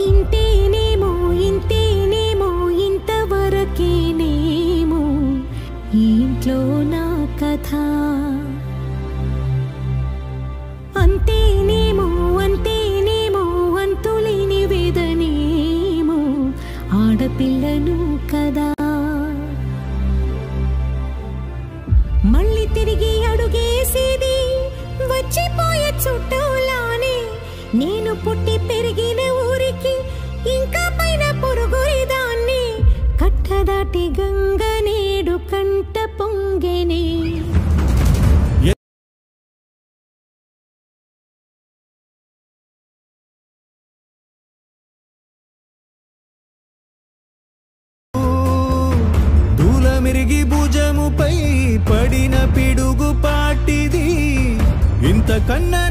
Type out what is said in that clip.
ఇంతేనేమో ఇంతేనేమో ఇంతవరకేనేమో ఈ ఇంట్లో నా కథ అంతేనేమో అంతేనేమో అంతులేని వేదనేమో ఆడపిల్లను కదా మళ్ళీ తిరిగి అడుగేసేది వచ్చిపోయే చుట్టూలానే నేను పుట్టి పెరిగిన ఊరికి ఇంకా పైన పొరుగుదాన్ని కట్టదాటి గంగ నేడు కంట పొంగెనే దూలమిరిగి భుజముపై పడిన పిడుగు పాటిది ఇంతకన్నా